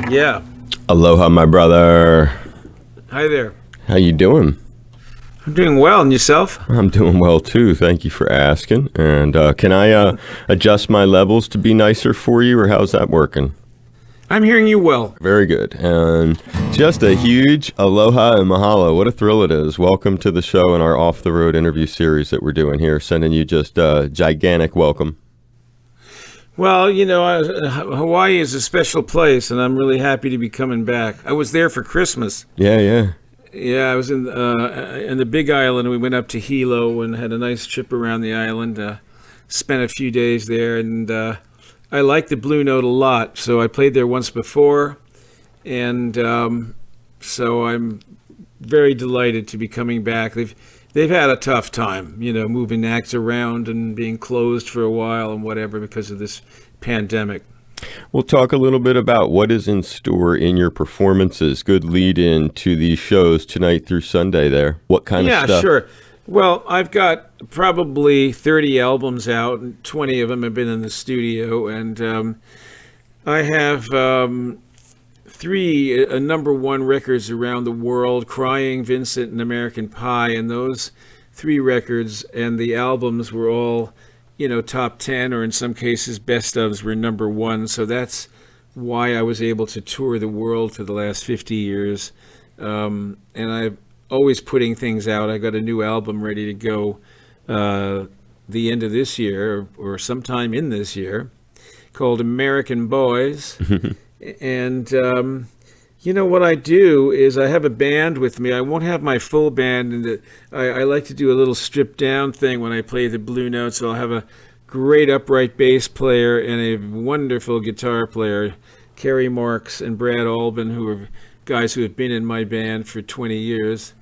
Yeah. Aloha, my brother. Hi there. How you doing? I'm doing well, and yourself? I'm doing well too. Thank you for asking. And can I adjust my levels to be nicer for you, or how's that working? I'm hearing you well. Very good. And just a huge aloha and mahalo. What a thrill it is. Welcome to the show and our off-the-road interview series that we're doing here. Sending you just a gigantic welcome. Well, you know, Hawaii is a special place, and I'm really happy to be coming back. I was there for Christmas. Yeah. Yeah, I was in the Big Island, and we went up to Hilo and had a nice trip around the island. Spent a few days there, and I like the Blue Note a lot. So I played there once before, and so I'm very delighted to be coming back. They've had a tough time, you know, moving acts around and being closed for a while and whatever because of this pandemic. We'll talk a little bit about what is in store in your performances. Good lead in to these shows tonight through Sunday there. What kind of stuff? Yeah, sure. Well, I've got probably 30 albums out, and 20 of them have been in the studio, and I have three number one records around the world, Crying, Vincent, and American Pie, and those three records and the albums were all, you know, top 10, or in some cases best ofs were number one. So that's why I was able to tour the world for the last 50 years. And I'm always putting things out. I got a new album ready to go the end of this year or sometime in this year called American Boys. And, you know, what I do is I have a band with me. I won't have my full band, and I like to do a little stripped down thing when I play the Blue Notes. So I'll have a great upright bass player and a wonderful guitar player, Kerry Marks and Brad Albin, who are guys who have been in my band for 20 years.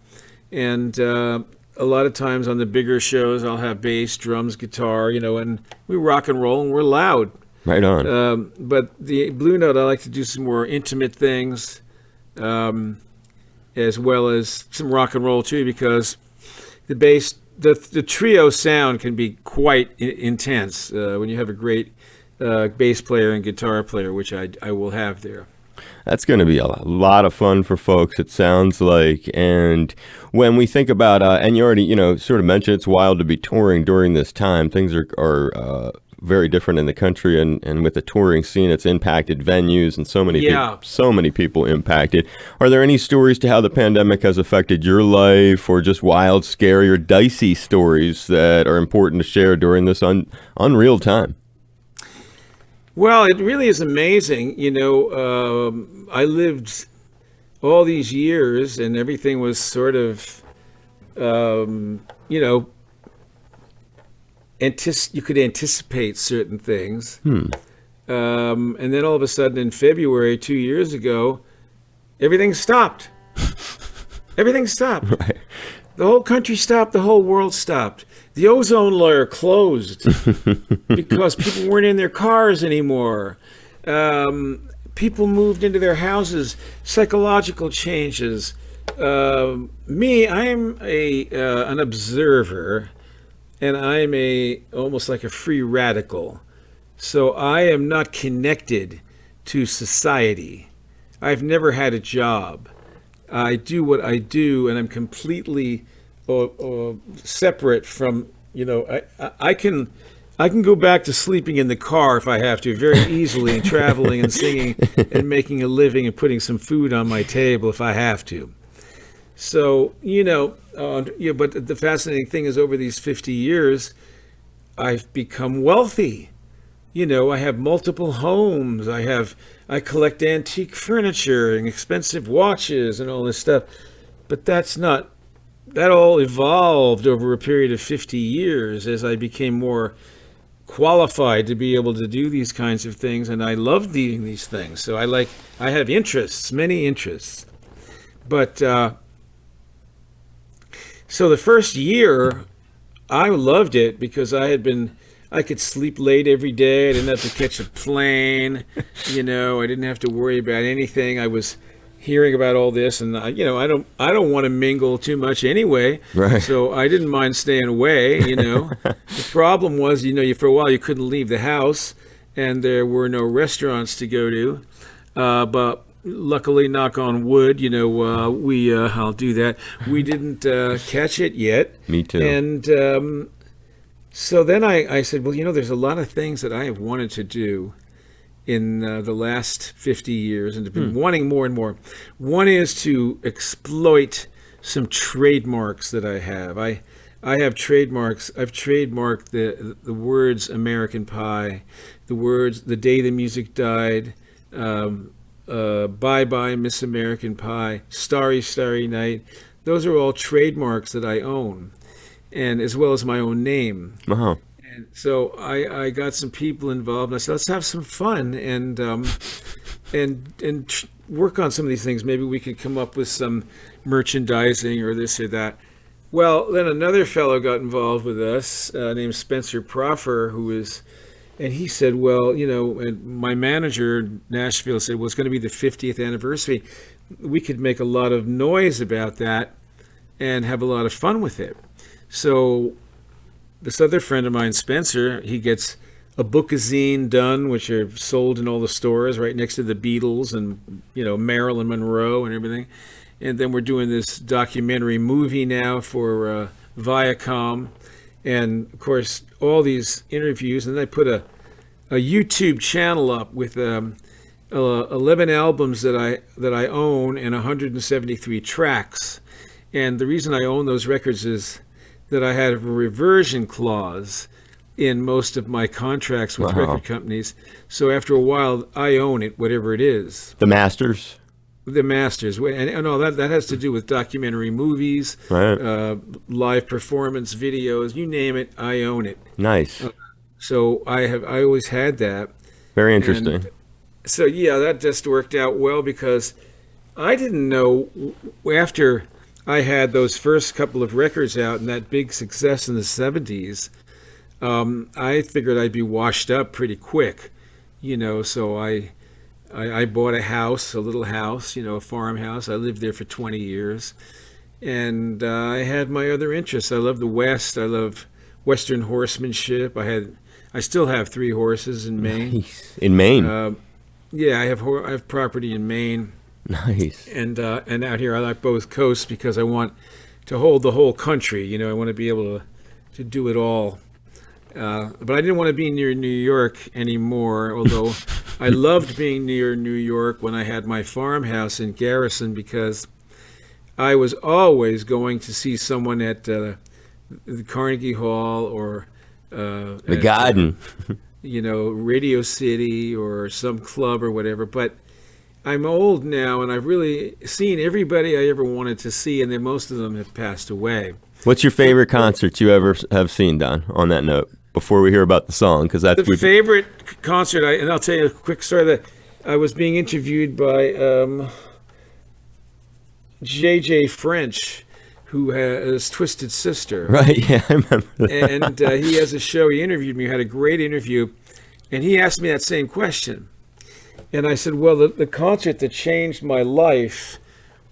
And a lot of times on the bigger shows, I'll have bass, drums, guitar, you know, and we rock and roll and we're loud. Right on. But the Blue Note, I like to do some more intimate things, as well as some rock and roll too, because the bass, the trio sound can be quite intense when you have a great bass player and guitar player, which I will have there. That's going to be a lot of fun for folks, it sounds like. And when we think about, and you already, you know, sort of mentioned it's wild to be touring during this time. Things are very different in the country, and with the touring scene, it's impacted venues and so many people impacted. Are there any stories to how the pandemic has affected your life, or just wild, scary, or dicey stories that are important to share during this unreal time? Well, it really is amazing. You know, I lived all these years and everything was sort of, you know, you could anticipate certain things. And then all of a sudden in February 2 years ago, everything stopped. Everything stopped. Right. The whole country stopped. The whole world stopped. The ozone layer closed because people weren't in their cars anymore. People moved into their houses. Psychological changes. Me, I am an observer, and I'm almost like a free radical. So I am not connected to society. I've never had a job. I do what I do, and I'm completely separate from, you know, I can go back to sleeping in the car if I have to very easily, and traveling and singing and making a living and putting some food on my table if I have to. So, you know, but the fascinating thing is over these 50 years, I've become wealthy. You know, I have multiple homes. I collect antique furniture and expensive watches and all this stuff. But that all evolved over a period of 50 years as I became more qualified to be able to do these kinds of things. And I love doing these things. So I have interests, many interests. But, so the first year, I loved it because I could sleep late every day. I didn't have to catch a plane. You know, I didn't have to worry about anything. I was hearing about all this, and I don't want to mingle too much anyway. Right. So I didn't mind staying away. You know, the problem was, you know, for a while you couldn't leave the house, and there were no restaurants to go to. But luckily, knock on wood, I'll do that. We didn't catch it yet. Me too. And so then I said, well, there's a lot of things that I have wanted to do in the last 50 years and have been wanting more and more. One is to exploit some trademarks that I have. I have trademarks. I've trademarked the words American Pie, the words The Day the Music Died, Bye Bye Miss American Pie, Starry Starry Night. Those are all trademarks that I own, and as well as my own name. Uh-huh. And so I got some people involved, and I said, let's have some fun and work on some of these things. Maybe we could come up with some merchandising or this or that. Well, then another fellow got involved with us named Spencer Proffer, and he said, well, and my manager in Nashville said, well, it's going to be the 50th anniversary. We could make a lot of noise about that and have a lot of fun with it. So this other friend of mine, Spencer, he gets a bookazine done, which are sold in all the stores right next to the Beatles and, Marilyn Monroe and everything. And then we're doing this documentary movie now for Viacom. And, of course, all these interviews. And then I put a YouTube channel up with 11 albums that I own and 173 tracks. And the reason I own those records is that I had a reversion clause in most of my contracts with record companies. So after a while, I own it, whatever it is. The masters? The masters. And all that has to do with documentary movies, right. Live performance videos, you name it, I own it. Nice. So I always had that. Very interesting. And so yeah, that just worked out well because I didn't know after I had those first couple of records out and that big success in the 70s, I figured I'd be washed up pretty quick, so I bought a house, a little house, a farmhouse. I lived there for 20 years. And I had my other interests. I love the West. I love Western horsemanship. I still have 3 horses in Maine. Nice. In Maine? Yeah, I have property in Maine. Nice. And out here, I like both coasts because I want to hold the whole country. I want to be able to do it all. But I didn't want to be near New York anymore, although I loved being near New York when I had my farmhouse in Garrison because I was always going to see someone at the Carnegie Hall or the Garden. Radio City or some club or whatever. But I'm old now, and I've really seen everybody I ever wanted to see, and then most of them have passed away. What's your favorite concert you ever have seen, Don, on that note, before we hear about the song? Because that's the favorite concert, and I'll tell you a quick story that I was being interviewed by J.J. French, who has Twisted Sister. Right, yeah, I remember that. And he has a show. He interviewed me, had a great interview, and he asked me that same question. And I said, well, the concert that changed my life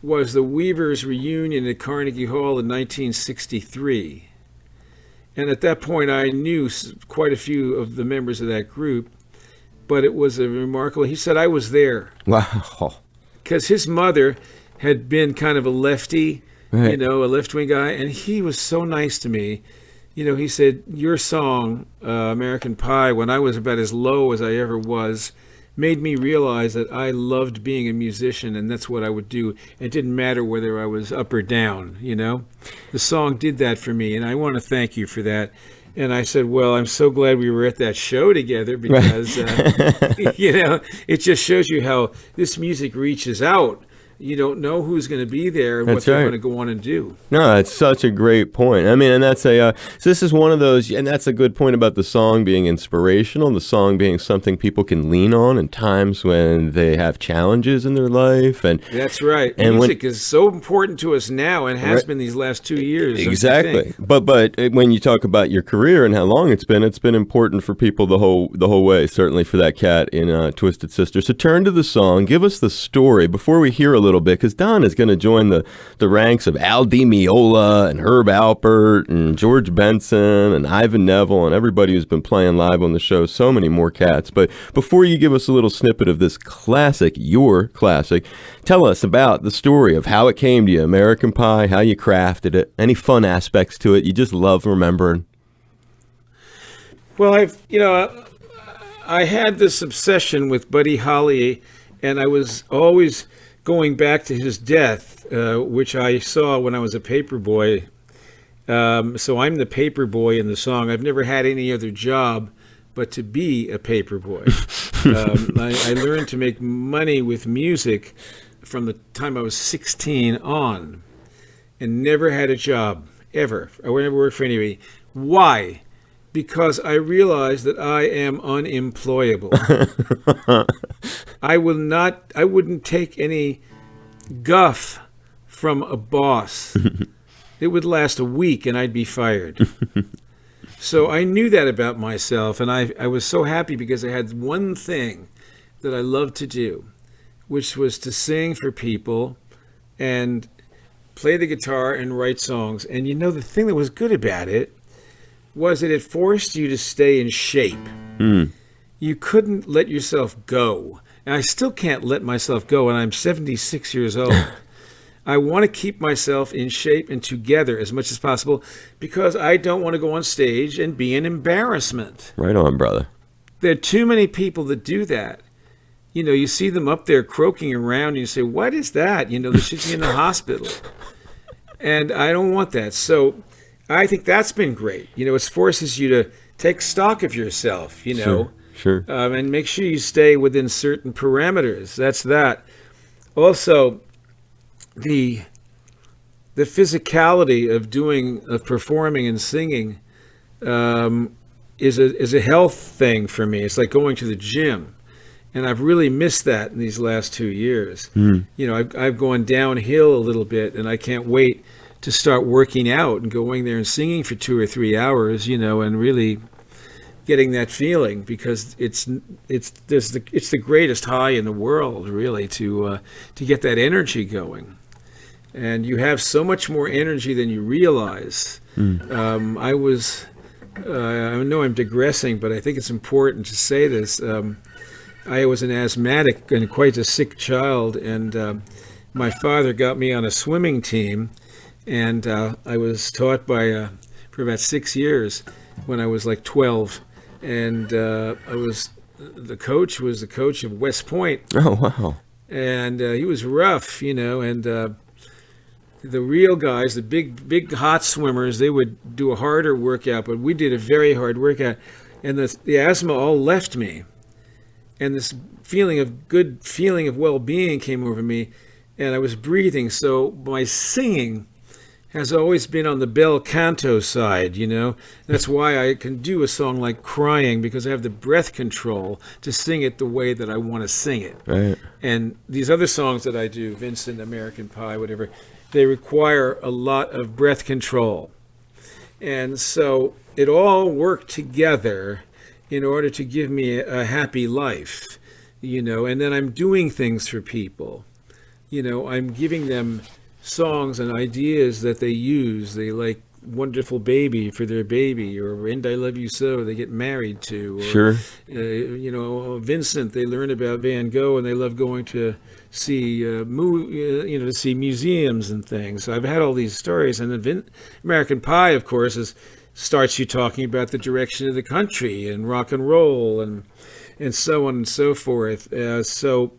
was the Weavers' reunion at Carnegie Hall in 1963. And at that point, I knew quite a few of the members of that group, but it was a remarkable. He said I was there. Wow. Because his mother had been kind of a lefty, right. A left-wing guy, and he was so nice to me. He said, your song, American Pie, when I was about as low as I ever was, made me realize that I loved being a musician, and that's what I would do. It didn't matter whether I was up or down, The song did that for me, and I want to thank you for that. And I said, well, I'm so glad we were at that show together because, it just shows you how this music reaches out. You don't know who's going to be there and what they're going to go on and do. No, that's such a great point. I mean, and that's so this is one of those, and that's a good point about the song being inspirational, the song being something people can lean on in times when they have challenges in their life. And that's right. And music is so important to us now and has been these last 2 years. Exactly. But when you talk about your career and how long it's been important for people the whole way, certainly for that cat in Twisted Sister. So turn to the song, give us the story before we hear a little bit, because Don is going to join the ranks of Al Di Meola and Herb Alpert and George Benson and Ivan Neville and everybody who's been playing live on the show. So many more cats. But before you give us a little snippet of this classic, your classic, tell us about the story of how it came to you, American Pie, how you crafted it, any fun aspects to it you just love remembering. Well, I had this obsession with Buddy Holly, and I was always going back to his death, which I saw when I was a paper boy. So I'm the paper boy in the song. I've never had any other job but to be a paper boy. I learned to make money with music from the time I was 16 on, and never had a job, ever. I never worked for anybody. Why? Because I realized that I am unemployable. I wouldn't take any guff from a boss. It would last a week and I'd be fired. So I knew that about myself, and I was so happy because I had one thing that I loved to do, which was to sing for people and play the guitar and write songs. And the thing that was good about it was that it forced you to stay in shape. You couldn't let yourself go. And I still can't let myself go, and I'm 76 years old. I want to keep myself in shape and together as much as possible because I don't want to go on stage and be an embarrassment. Right on, brother. There are too many people that do that. You see them up there croaking around and you say, what is that? They should be in the hospital. And I don't want that. So I think that's been great. It forces you to take stock of yourself, Sure. And make sure you stay within certain parameters. That's that. Also, the physicality of performing and singing is a health thing for me. It's like going to the gym, and I've really missed that in these last 2 years. I've gone downhill a little bit, and I can't wait to start working out and going there and singing for 2 or 3 hours, and really getting that feeling, because it's the greatest high in the world, really, to get that energy going. And you have so much more energy than you realize. I know I'm digressing, but I think it's important to say this. I was an asthmatic and quite a sick child, and my father got me on a swimming team, and I was taught for about 6 years when I was like 12, and the coach was the coach of West Point. Oh, wow. And he was rough, and the real guys, the big hot swimmers, they would do a harder workout, but we did a very hard workout, and the asthma all left me, and this good feeling of well-being came over me, and I was breathing. So my singing has always been on the bel canto side, That's why I can do a song like Crying, because I have the breath control to sing it the way that I want to sing it. Right. And these other songs that I do, Vincent, American Pie, whatever, they require a lot of breath control. And so it all worked together in order to give me a happy life, and then I'm doing things for people. I'm giving them songs and ideas that they use. They like Wonderful Baby for their baby, or And I Love You So they get married to. Or, sure. Vincent, they learn about Van Gogh and they love going to see to see museums and things. So I've had all these stories, and then American Pie, of course, starts you talking about the direction of the country and rock and roll and so on and so forth. So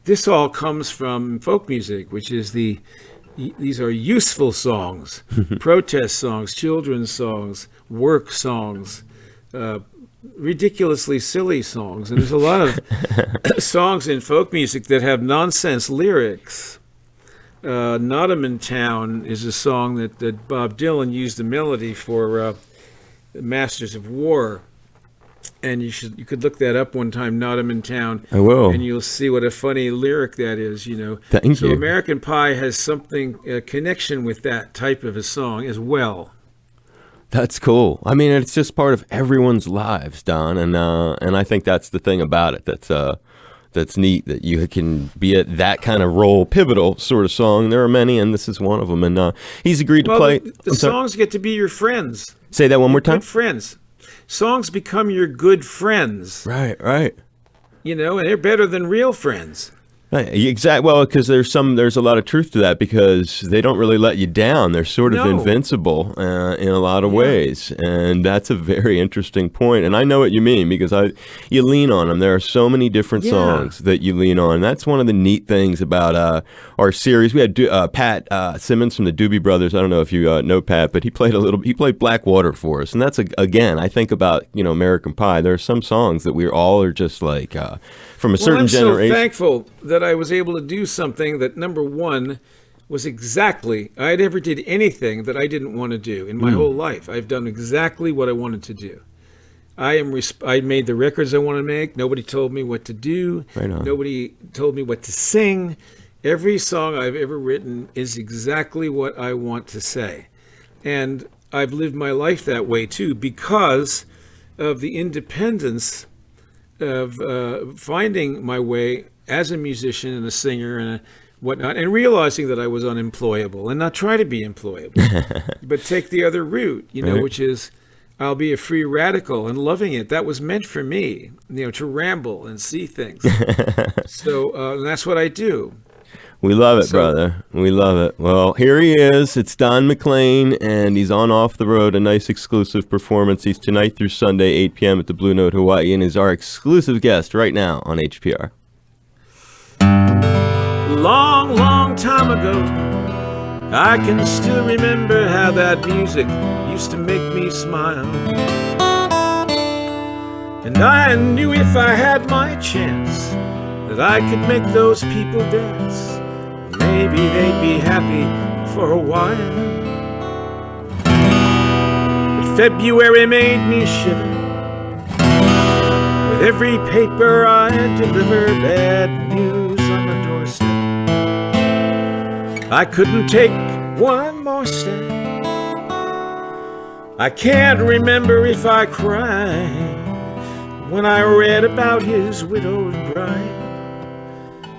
this all comes from folk music, which is these are useful songs, protest songs, children's songs, work songs, ridiculously silly songs. And there's a lot of songs in folk music that have nonsense lyrics. Nottingham in Town is a song that Bob Dylan used the melody for Masters of War. And you could look that up one time, Nottingham in Town. I will. And you'll see what a funny lyric that is, Thank you. American Pie has a connection with that type of a song as well. That's cool. I mean, it's just part of everyone's lives, Don, and I think that's the thing about it that's that's neat that you can be at that kind of role, pivotal sort of song. There are many, and this is one of them. And he's agreed to play. The songs get to be your friends. Say that one more time. Good friends. Songs become your good friends. Right. And they're better than real friends. Right. Exactly. Well, because there's a lot of truth to that, because they don't really let you down. They're sort of invincible in a lot of ways, and that's a very interesting point. And I know what you mean, because you lean on them. There are so many different songs that you lean on. And that's one of the neat things about our series. We had Pat Simmons from the Doobie Brothers. I don't know if you know Pat, but he played Blackwater for us, and that's again. I think about American Pie. There are some songs that we all are just like from a certain generation. I'm so thankful that I was able to do something that, number one, was exactly, I never did anything that I didn't want to do in my whole life. I've done exactly what I wanted to do. I made the records I want to make. Nobody told me what to do. Right on. Nobody told me what to sing. Every song I've ever written is exactly what I want to say. And I've lived my life that way too, because of the independence of finding my way as a musician and a singer and whatnot, and realizing that I was unemployable, and not try to be employable, but take the other route, Right. which is I'll be a free radical, and loving it. That was meant for me, to ramble and see things. So that's what I do. We love it, brother. We love it. Well, here he is. It's Don McLean, and he's on Off the Road, a nice exclusive performance. He's tonight through Sunday, 8 p.m. at the Blue Note Hawaii, and is our exclusive guest right now on HPR. Long, long time ago, I can still remember how that music used to make me smile. And I knew if I had my chance that I could make those people dance. Maybe they'd be happy for a while. But February made me shiver. With every paper I deliver, bad news on the doorstep. I couldn't take one more step. I can't remember if I cried when I read about his widowed bride.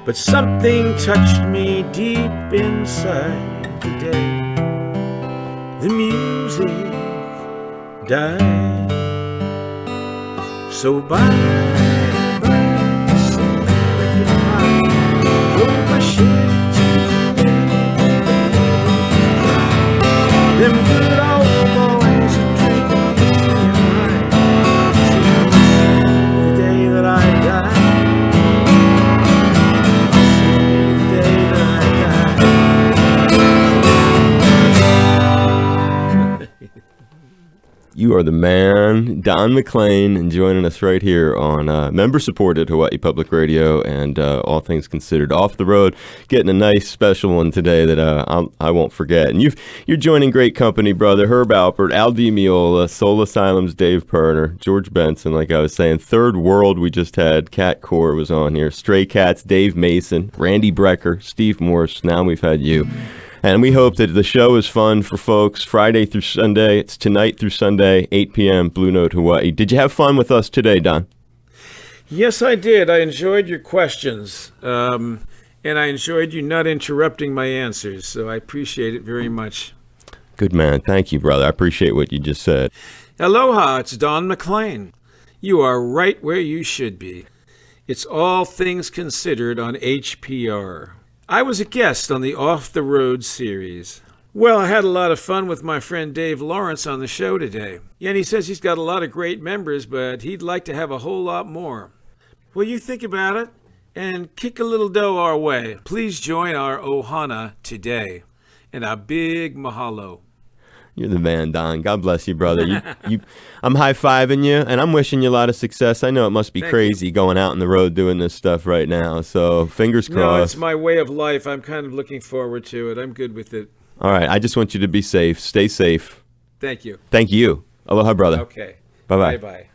But something touched me deep inside the day the music died. So bye, American Pie. Drove my ship to them good old boys who drink me and mine. The day that I die. You are the man, Don McLean, and joining us right here on member-supported Hawaii Public Radio and All Things Considered Off the Road. Getting a nice special one today that I won't forget. And you're joining great company, brother. Herb Alpert, Al DiMeola, Soul Asylum's Dave Perner, George Benson, like I was saying. Third World, we just had. Cat Core was on here. Stray Cats, Dave Mason, Randy Brecker, Steve Morse. Now we've had you. And we hope that the show is fun for folks Friday through Sunday. It's tonight through Sunday, 8 p.m., Blue Note, Hawaii. Did you have fun with us today, Don? Yes, I did. I enjoyed your questions, and I enjoyed you not interrupting my answers, so I appreciate it very much. Good man. Thank you, brother. I appreciate what you just said. Aloha, it's Don McLean. You are right where you should be. It's All Things Considered on HPR. I was a guest on the Off the Road series. Well, I had a lot of fun with my friend Dave Lawrence on the show today. Yeah, and he says he's got a lot of great members, but he'd like to have a whole lot more. Well, you think about it and kick a little dough our way. Please join our ohana today. And a big mahalo. You're the man, Don. God bless you, brother. I'm high-fiving you, and I'm wishing you a lot of success. I know it must be crazy going out on the road doing this stuff right now, so fingers crossed. No, it's my way of life. I'm kind of looking forward to it. I'm good with it. All right. I just want you to be safe. Stay safe. Thank you. Thank you. Aloha, brother. Okay. Bye-bye. Bye-bye.